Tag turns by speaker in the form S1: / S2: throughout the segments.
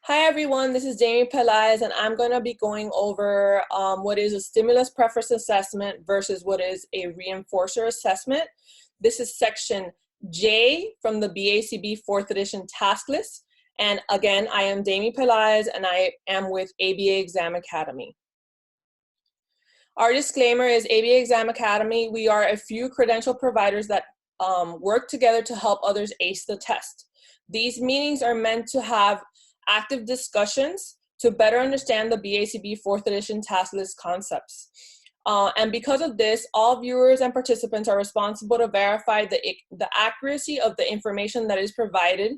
S1: Hi everyone, this is Daymi Pelaez, and I'm going to be going over what is a stimulus preference assessment versus what is a reinforcer assessment. This is section J from the BACB 4th edition task list. And again, I am Daymi Pelaez and I am with ABA Exam Academy. Our disclaimer is ABA Exam Academy, we are a few credential providers that work together to help others ace the test. These meetings are meant to have active discussions to better understand the BACB 4th edition task list concepts. And because of this, all viewers and participants are responsible to verify the accuracy of the information that is provided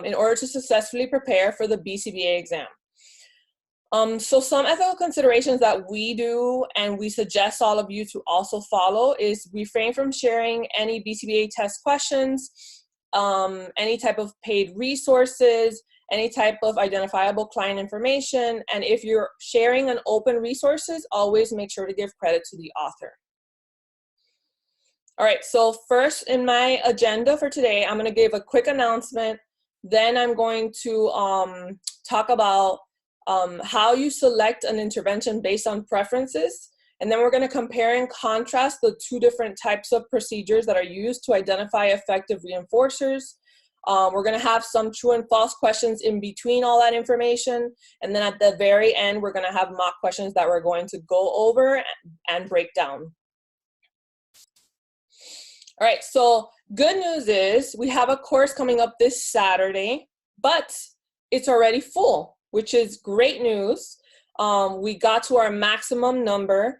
S1: in order to successfully prepare for the BCBA exam. So some ethical considerations that we do and we suggest all of you to also follow is refrain from sharing any BCBA test questions, any type of paid resources, any type of identifiable client information, and if you're sharing an open resources, always make sure to give credit to the author. All right, so first in my agenda for today, I'm gonna give a quick announcement, then I'm going to talk about how you select an intervention based on preferences, and then we're gonna compare and contrast the two different types of procedures that are used to identify effective reinforcers. We're going to have some true and false questions in between all that information. And then at the very end, we're going to have mock questions that we're going to go over and break down. All right, so good news is we have a course coming up this Saturday, but it's already full, which is great news. We got to our maximum number.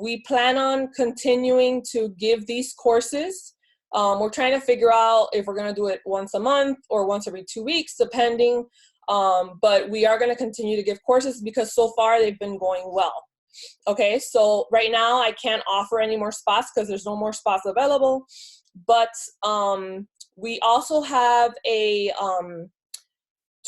S1: We plan on continuing to give these courses. We're trying to figure out if we're going to do it once a month or once every 2 weeks, depending. But we are going to continue to give courses because so far they've been going well. Okay, so right now I can't offer any more spots because there's no more spots available. But we also have a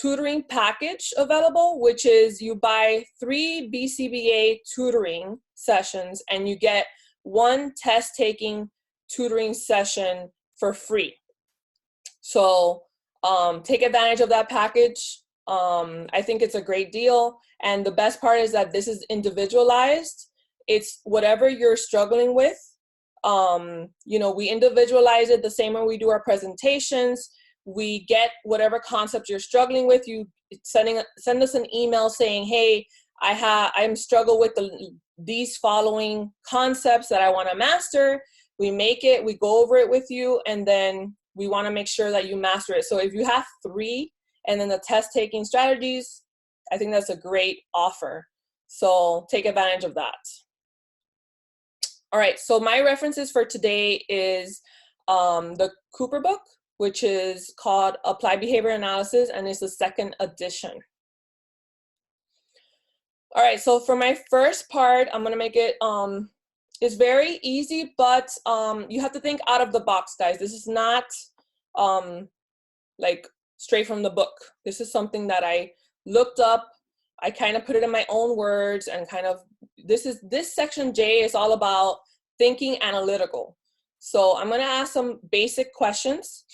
S1: tutoring package available, which is you buy 3 BCBA tutoring sessions and you get 1 test-taking tutoring session for free. So take advantage of that package. I think it's a great deal. And the best part is that this is individualized. It's whatever you're struggling with. You know, we individualize it the same way we do our presentations. We get whatever concept you're struggling with. You send us an email saying, hey, I'm struggling with these following concepts that I want to master. We make it, we go over it with you, and then we want to make sure that you master it. So if you have 3 and then the test taking strategies, I think that's a great offer. So take advantage of that. All right, so my references for today is the Cooper book, which is called Applied Behavior Analysis, and it's the 2nd edition. All right, so for my first part, I'm gonna make it, it's very easy, but you have to think out of the box, guys. This is not like straight from the book. This is something that I looked up. I kind of put it in my own words and kind of, this section J is all about thinking analytical. So I'm gonna ask some basic questions.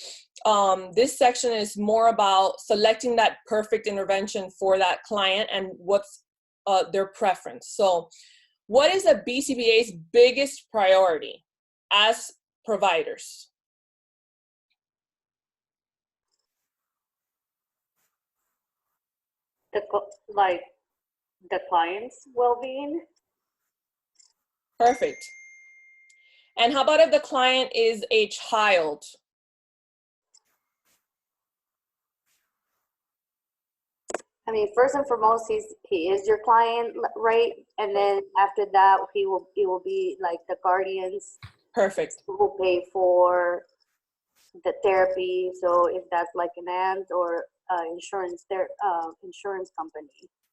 S1: This section is more about selecting that perfect intervention for that client and what's their preference. So what is a BCBA's biggest priority as providers?
S2: The client's well-being.
S1: Perfect. And how about if the client is a child?
S2: I mean, first and foremost, he is your client, right? And then after that, he will be like the guardians.
S1: Perfect.
S2: Who will pay for the therapy. So if that's like an aunt or insurance company.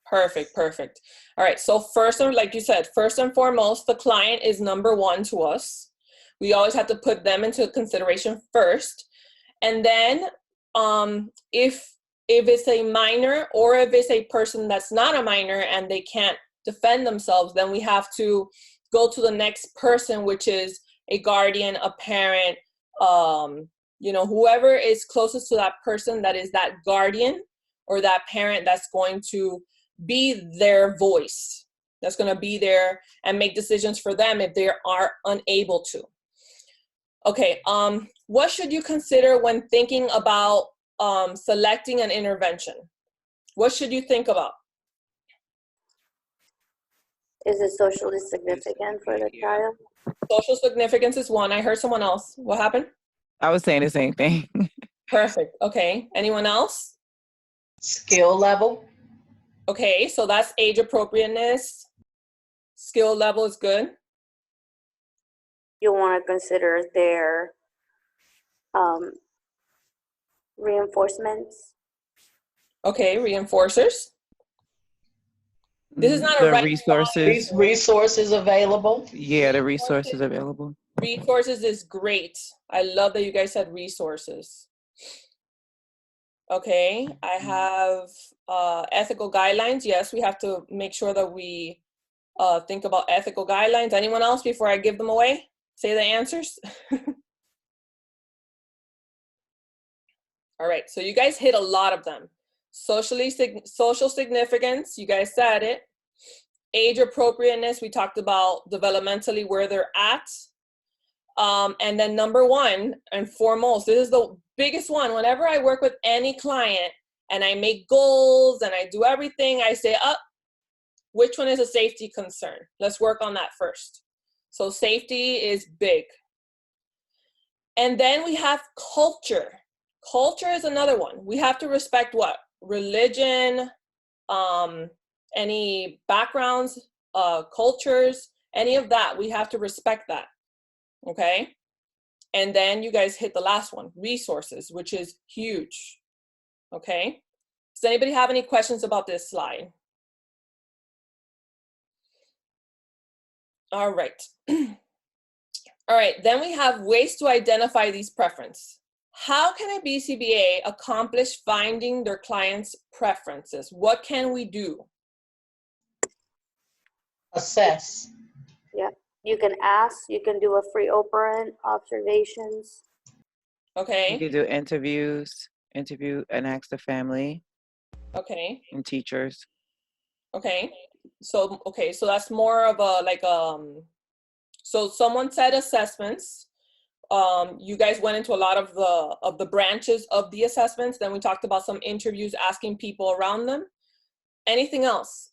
S1: Perfect, perfect. All right, so first, like you said, first and foremost, the client is number 1 to us. We always have to put them into consideration first. And then if it's a minor or if it's a person that's not a minor and they can't defend themselves, then we have to go to the next person, which is a guardian, a parent, you know, whoever is closest to that person that is that guardian or that parent that's going to be their voice, that's going to be there and make decisions for them if they are unable to. Okay, what should you consider when thinking about selecting an intervention? What should you think about?
S2: Is it socially significant for the child?
S1: Social significance is one. I heard someone else. What happened?
S3: I was saying the same thing.
S1: Perfect. Okay. Anyone else?
S4: Skill level.
S1: Okay, so that's age appropriateness. Skill level is good.
S2: You want to consider their reinforcements.
S1: Okay, reinforcers. This is not a
S3: the
S1: right
S3: resources.
S4: Resources available.
S3: Yeah, the resources available.
S1: Resources is great. I love that you guys said resources. Okay, I have ethical guidelines. Yes, we have to make sure that we think about ethical guidelines. Anyone else before I give them away? Say the answers. All right, so you guys hit a lot of them. Social significance, you guys said it. Age appropriateness, we talked about developmentally where they're at. And then number one and foremost, this is the biggest one. Whenever I work with any client and I make goals and I do everything, I say, which one is a safety concern? Let's work on that first. So safety is big. And then we have culture. Culture is another one. We have to respect what? Religion, any backgrounds, cultures, any of that. We have to respect that. Okay? And then you guys hit the last one, resources, which is huge. Okay? Does anybody have any questions about this slide? All right. All right, then we have ways to identify these preferences. How can a BCBA accomplish finding their clients' preferences? What can we do?
S4: Assess.
S2: Yeah, you can ask, you can do a free operant, observations.
S1: Okay.
S3: You can do interview and ask the family.
S1: Okay.
S3: And teachers.
S1: Okay. So that's more of a so someone said assessments. You guys went into a lot of the branches of the assessments. Then we talked about some interviews, asking people around them. Anything else?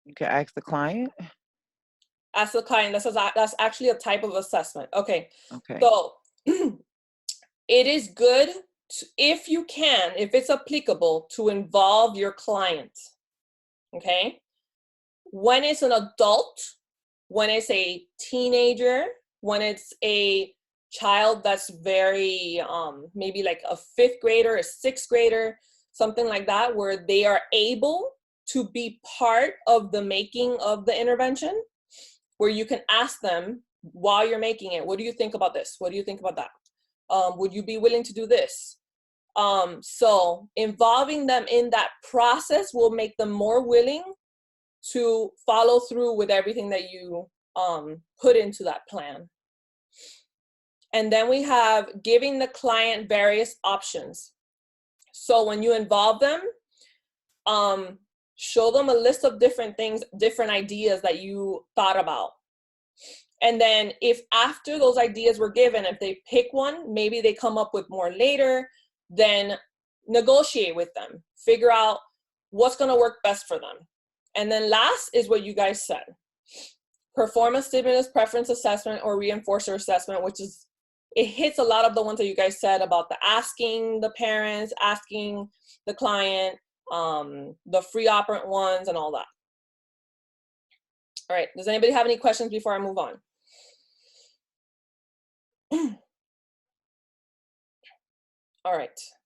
S3: You can ask the client.
S1: Ask the client. That's actually a type of assessment. Okay.
S3: Okay.
S1: So it is good to, if you can, if it's applicable, to involve your client. Okay. When it's an adult, when it's a teenager, when it's a child that's very, maybe like a 5th grader, a 6th grader, something like that, where they are able to be part of the making of the intervention, where you can ask them while you're making it, what do you think about this? What do you think about that? Would you be willing to do this? So involving them in that process will make them more willing to follow through with everything that you put into that plan. And then we have giving the client various options. So when you involve them, show them a list of different things, different ideas that you thought about. And then if after those ideas were given, if they pick one, maybe they come up with more later, then negotiate with them. Figure out what's gonna work best for them. And then last is what you guys said. Perform a stimulus preference assessment or reinforcer assessment, which is, it hits a lot of the ones that you guys said about the asking the parents, asking the client, the free operant ones and all that. All right, does anybody have any questions before I move on? All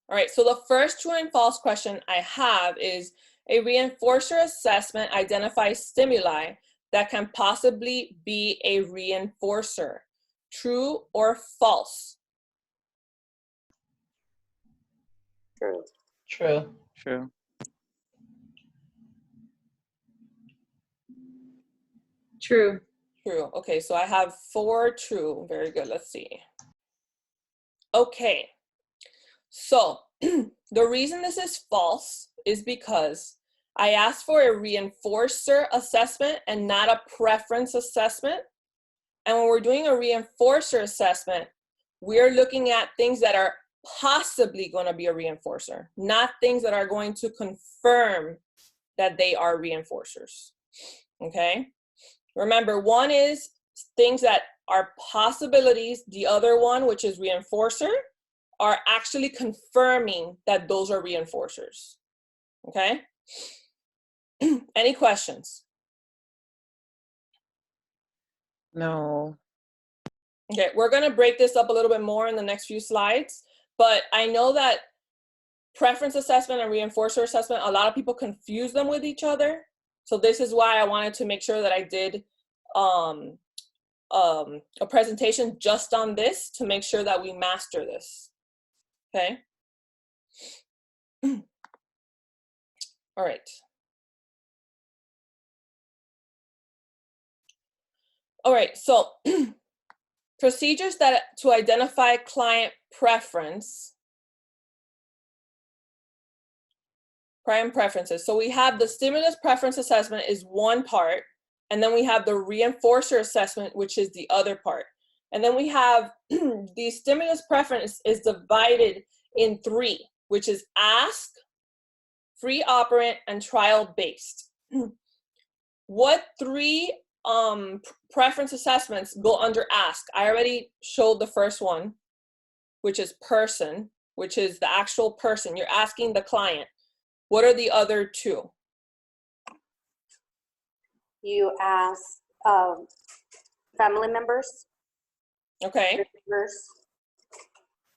S1: right, so the first true and false question I have is, a reinforcer assessment identifies stimuli that can possibly be a reinforcer. True or false?
S2: True.
S4: True.
S3: True.
S5: True.
S1: True. Okay, so I have 4 true. Very good. Let's see. Okay, so the reason this is false is because I asked for a reinforcer assessment and not a preference assessment. And when we're doing a reinforcer assessment, we're looking at things that are possibly going to be a reinforcer, not things that are going to confirm that they are reinforcers. Okay? Remember, one is things that are possibilities. The other one, which is reinforcer, are actually confirming that those are reinforcers. Okay? Any questions?
S3: No.
S1: Okay, we're going to break this up a little bit more in the next few slides, but I know that preference assessment and reinforcer assessment, a lot of people confuse them with each other. So this is why I wanted to make sure that I did a presentation just on this to make sure that we master this. Okay. All right. All right, so procedures to identify client preferences. So we have the stimulus preference assessment is one part, and then we have the reinforcer assessment, which is the other part. And then we have the stimulus preference is divided in three, which is ask, free operant, and trial based. What three preference assessments go under ask? I already showed the first one, which is person, which is the actual person. You're asking the client. What are the other two?
S2: You ask family members,
S1: Okay.
S2: members,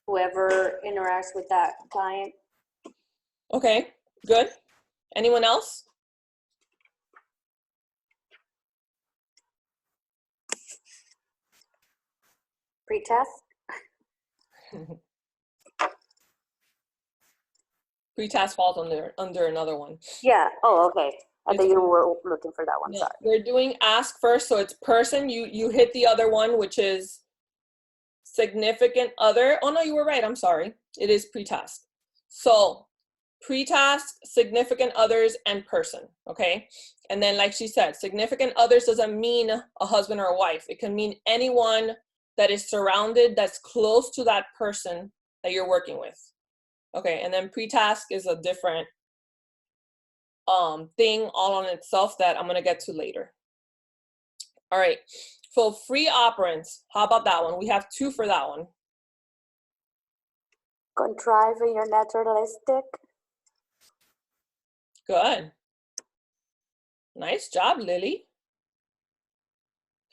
S2: whoever interacts with that client.
S1: Okay, good. Anyone else?
S2: Pretest.
S1: Pretest falls under another one.
S2: Yeah. Oh, okay. I thought you were looking for that one.
S1: No,
S2: Sorry.
S1: we're doing ask first, so it's person. You hit the other one, which is significant other. Oh no, you were right. I'm sorry. It is pre-task. So pre-task, significant others, and person. Okay. And then, like she said, significant others doesn't mean a husband or a wife. It can mean anyone that is surrounded, that's close to that person that you're working with. Okay. And then pre-task is a different thing all on itself that I'm gonna get to later. All right. So free operants, how about that one? We have two for that one.
S2: Contriving your naturalistic.
S1: Good. Nice job, Lily.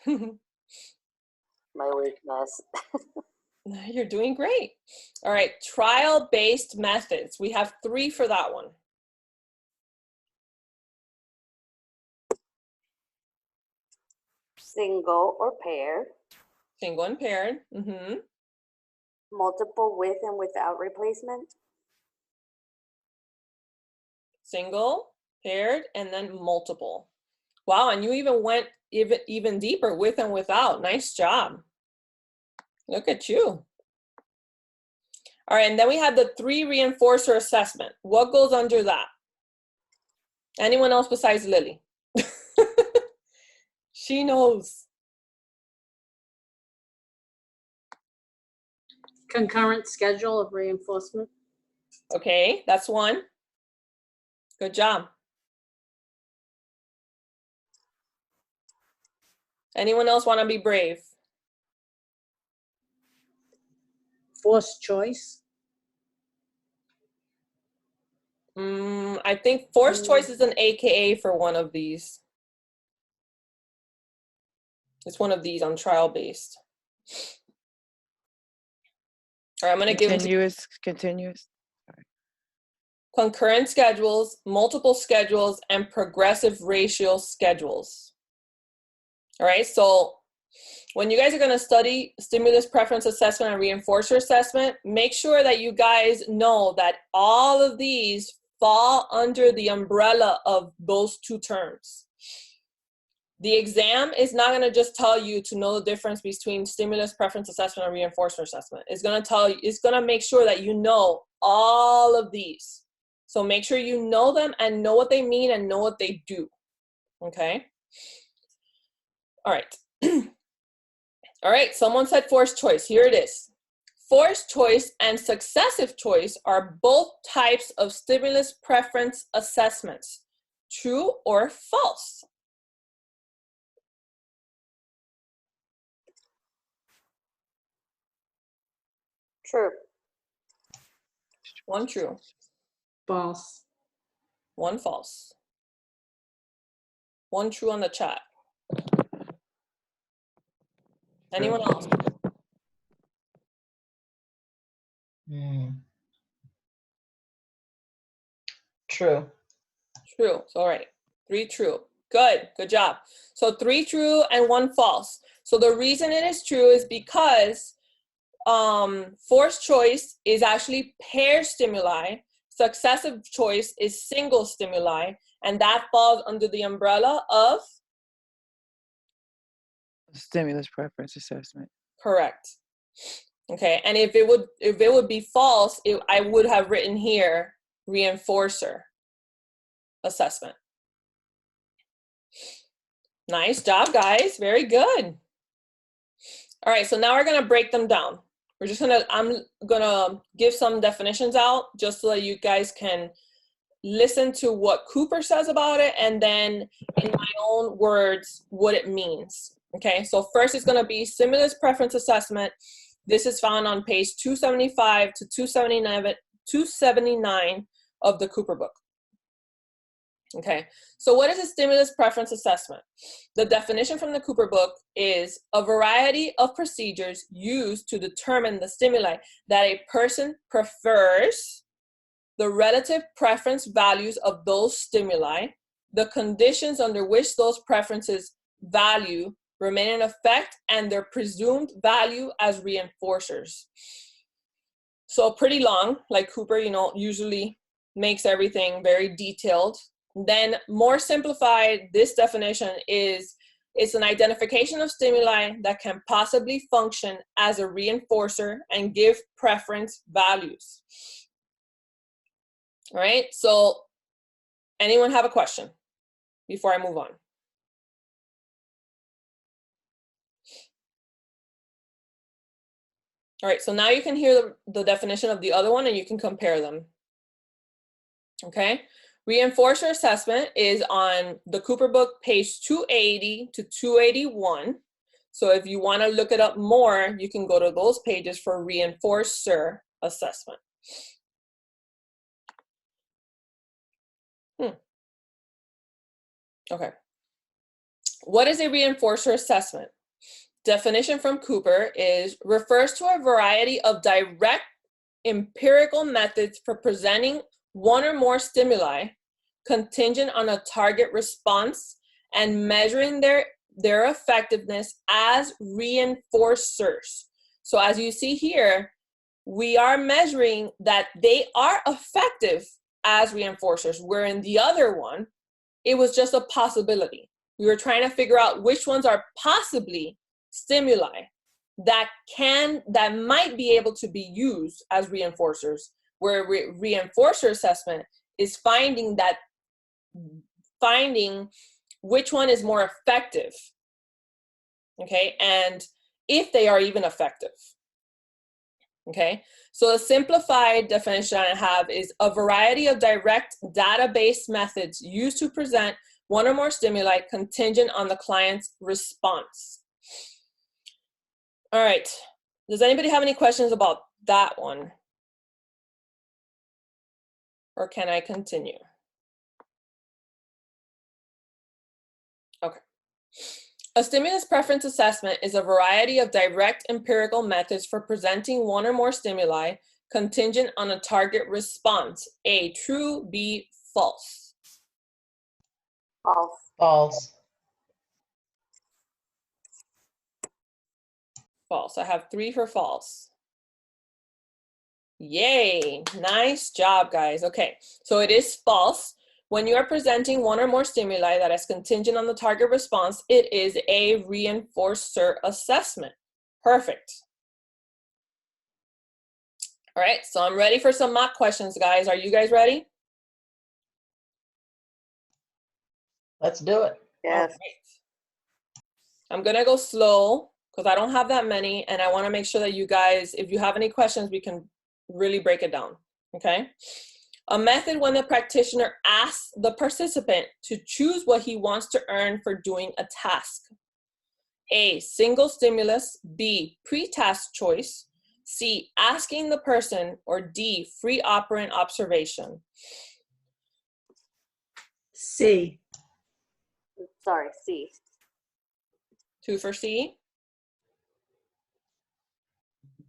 S2: My weakness.
S1: You're doing great. All right, trial-based methods. We have three for that one.
S2: Single or pair.
S1: Single and paired.
S2: Multiple with and without replacement.
S1: Single, paired, and then multiple. Wow, and you even went even deeper, with and without. Nice job. Look at you. All right, and then we have the 3 reinforcer assessment. What goes under that? Anyone else besides Lily? She knows.
S5: Concurrent schedule of reinforcement.
S1: Okay, that's one. Good job. Anyone else want to be brave?
S5: Forced choice.
S1: I think forced choice is an AKA for one of these. It's one of these on trial based. All right, I'm going to give
S3: Continuous.
S1: concurrent schedules, multiple schedules, and progressive ratio schedules. All right, so when you guys are going to study stimulus preference assessment and reinforcer assessment, make sure that you guys know that all of these fall under the umbrella of those two terms. The exam is not going to just tell you to know the difference between stimulus, preference assessment, and reinforcement assessment. It's going to tell you, it's going to make sure that you know all of these. So make sure you know them and know what they mean and know what they do. Okay? All right. All right, someone said forced choice. Here it is. Forced choice and successive choice are both types of stimulus preference assessments. True or false?
S2: True.
S1: One true,
S5: False.
S1: one false. One true on the chat. Anyone else?
S4: True.
S1: True. So, all right. 3 true. Good. Good job. So 3 true and 1 false. So the reason it is true is because forced choice is actually pair stimuli. Successive choice is single stimuli. And that falls under the umbrella of?
S3: Stimulus preference assessment.
S1: Correct. Okay. And if it would be false, I would have written here reinforcer assessment. Nice job, guys. Very good. All right, so now we're gonna break them down. I'm gonna give some definitions out just so that you guys can listen to what Cooper says about it and then in my own words, what it means. Okay, so first it's gonna be stimulus preference assessment. This is found on page 275 to 279 of the Cooper book. Okay, so what is a stimulus preference assessment? The definition from the Cooper book is a variety of procedures used to determine the stimuli that a person prefers, the relative preference values of those stimuli, the conditions under which those preferences value remain in effect, and their presumed value as reinforcers. So pretty long, like Cooper, usually makes everything very detailed. Then more simplified, this definition is it's an identification of stimuli that can possibly function as a reinforcer and give preference values. All right, so anyone have a question before I move on? All right, so now you can hear the definition of the other one and you can compare them. Okay. Reinforcer assessment is on the Cooper book, page 280 to 281. So if you want to look it up more, you can go to those pages for reinforcer assessment. Okay. What is a reinforcer assessment? Definition from Cooper is refers to a variety of direct empirical methods for presenting one or more stimuli contingent on a target response and measuring their effectiveness as reinforcers. So as you see here, we are measuring that they are effective as reinforcers, where in the other one, it was just a possibility. We were trying to figure out which ones are possibly stimuli that might be able to be used as reinforcers, where reinforcer assessment is finding which one is more effective, okay, and if they are even effective. Okay, so a simplified definition I have is a variety of direct data-based methods used to present one or more stimuli contingent on the client's response. All right, does anybody have any questions about that one? Or can I continue? Okay. A stimulus preference assessment is a variety of direct empirical methods for presenting one or more stimuli contingent on a target response. A, true, B, false.
S2: False.
S4: False.
S1: False. I have 3 for false. Yay, nice job, guys. Okay, so it is false. When you are presenting one or more stimuli that is contingent on the target response, it is a reinforcer assessment. Perfect. All right, so I'm ready for some mock questions, guys. Are you guys ready?
S4: Let's do it.
S1: All
S2: Yes.
S1: right. I'm gonna go slow because I don't have that many, and I wanna make sure that you guys, if you have any questions, we can really break it down, okay? A method when the practitioner asks the participant to choose what he wants to earn for doing a task. A, single stimulus. B, pre-task choice. C, asking the person. Or D, free operant observation.
S5: C.
S2: Sorry, C.
S1: 2 for C.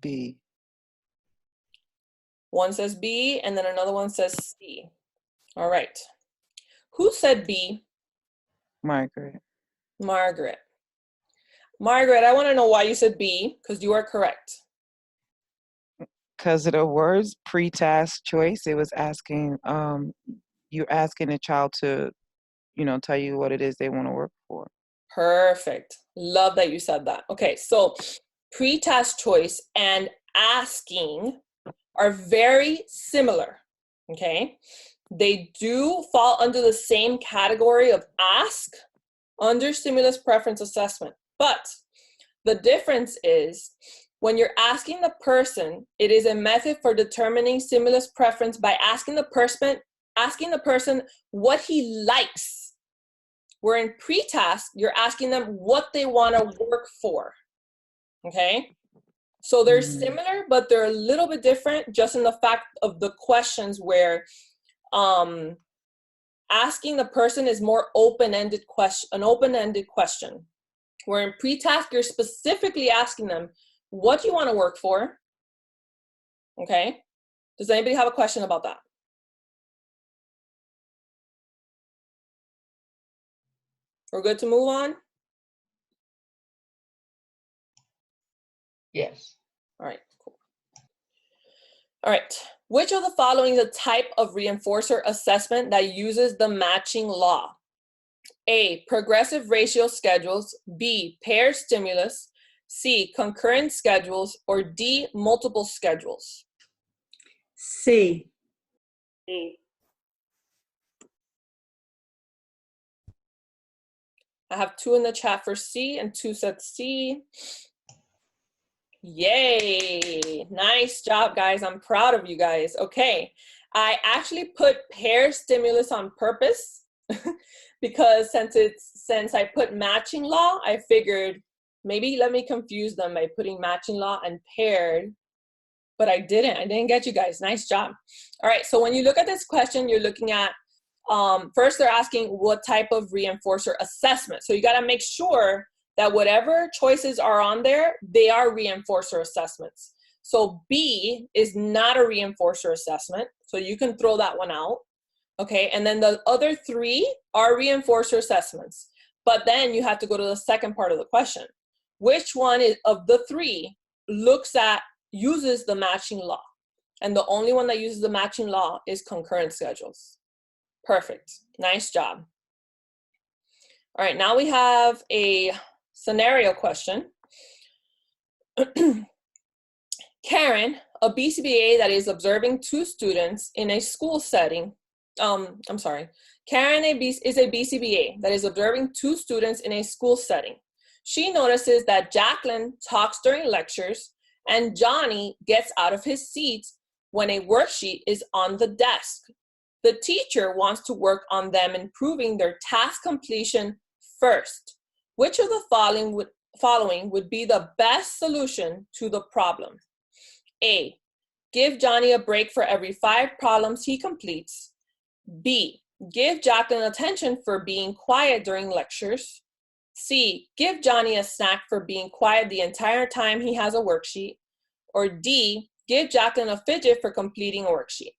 S3: B.
S1: One says B, and then another one says C. All right. Who said B?
S3: Margaret.
S1: Margaret. Margaret, I want to know why you said B, because you are correct.
S3: Because of the words pre-task choice, it was asking, you're asking a child to, tell you what it is they want to work for.
S1: Perfect. Love that you said that. Okay, so pre-task choice and asking are very similar, okay? They do fall under the same category of ask under stimulus preference assessment. But the difference is when you're asking the person, it is a method for determining stimulus preference by asking the person what he likes. Where in pre-task, you're asking them what they want to work for, okay? So they're similar, but they're a little bit different just in the fact of the questions where asking the person is more an open-ended question. Where in pre-task, you're specifically asking them, what do you want to work for? Okay. Does anybody have a question about that? We're good to move on?
S4: Yes.
S1: All right, cool. All right. Which of the following is a type of reinforcer assessment that uses the matching law? A, progressive ratio schedules. B, pair stimulus. C, concurrent schedules. Or D, multiple schedules.
S5: C.
S2: C.
S1: I have 2 in the chat for C and 2 said C. Yay, nice job, guys. I'm proud of you guys. Okay, I actually put pair stimulus on purpose because since I put matching law, I figured maybe let me confuse them by putting matching law and paired, but I didn't get you guys. Nice job. All right, so when you look at this question, you're looking at first they're asking what type of reinforcer assessment. So you got to make sure that whatever choices are on there, they are reinforcer assessments. So B is not a reinforcer assessment, so you can throw that one out. Okay, and then the other 3 are reinforcer assessments. But then you have to go to the second part of the question. Which one of the 3 uses the matching law? And the only one that uses the matching law is concurrent schedules. Perfect. Nice job. All right, now we have a scenario question. Karen, a BCBA that is observing 2 students in a school setting. Karen is a BCBA that is observing 2 students in a school setting. She notices that Jacqueline talks during lectures and Johnny gets out of his seat when a worksheet is on the desk. The teacher wants to work on them improving their task completion first. Which of the following would be the best solution to the problem? A, give Johnny a break for every 5 problems he completes. B, give Jacqueline attention for being quiet during lectures. C, give Johnny a snack for being quiet the entire time he has a worksheet. Or D, give Jacqueline a fidget for completing a worksheet.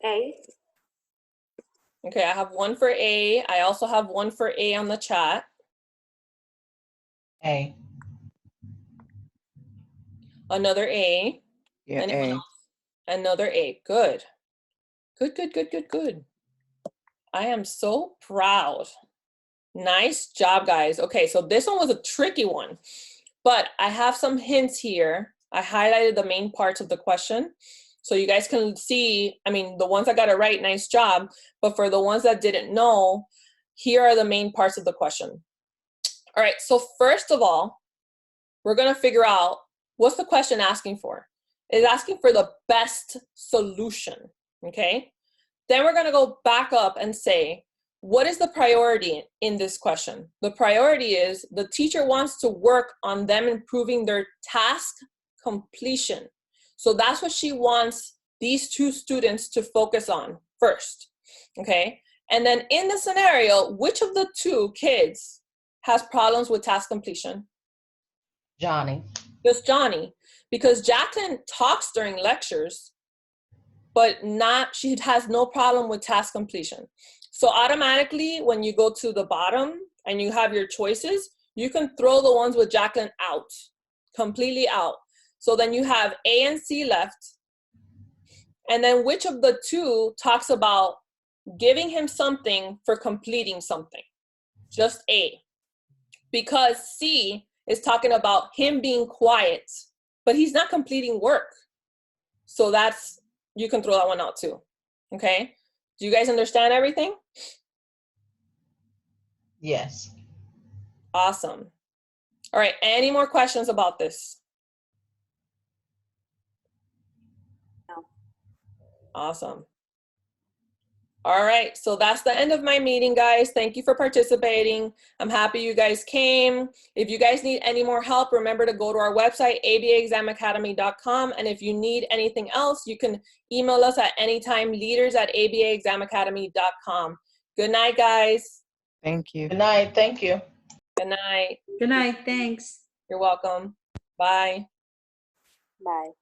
S2: A.
S1: Okay, I have one for A. I also have one for A on the chat.
S4: A.
S1: Another A.
S3: Yeah,
S1: Anyone
S3: A.
S1: else? Another A. Good. Good, good, good, good, good. I am so proud. Nice job, guys. Okay, so this one was a tricky one, but I have some hints here. I highlighted the main parts of the question, so you guys can see, I mean, the ones that got it right, nice job, but for the ones that didn't know, here are the main parts of the question. All right, so first of all, we're gonna figure out what's the question asking for. It's asking for the best solution, okay? Then we're gonna go back up and say, what is the priority in this question? The priority is the teacher wants to work on them improving their task completion. So that's what she wants these two students to focus on first, okay? And then in the scenario, which of the two kids has problems with task completion?
S4: Johnny.
S1: Just Johnny, because Jacqueline talks during lectures, but she has no problem with task completion. So automatically, when you go to the bottom and you have your choices, you can throw the ones with Jacqueline out, completely out. So then you have A and C left. And then which of the two talks about giving him something for completing something? Just A. Because C is talking about him being quiet, but he's not completing work. So you can throw that one out too, okay? Do you guys understand everything?
S4: Yes.
S1: Awesome. All right, any more questions about this?
S2: No.
S1: Awesome. All right, so that's the end of my meeting, guys. Thank you for participating. I'm happy you guys came. If you guys need any more help, remember to go to our website, abaexamacademy.com. And if you need anything else, you can email us at anytime, leaders@abaexamacademy.com. Good night, guys.
S3: Thank you.
S4: Good night. Thank you.
S1: Good night.
S5: Good night, thanks.
S1: You're welcome. Bye.
S2: Bye.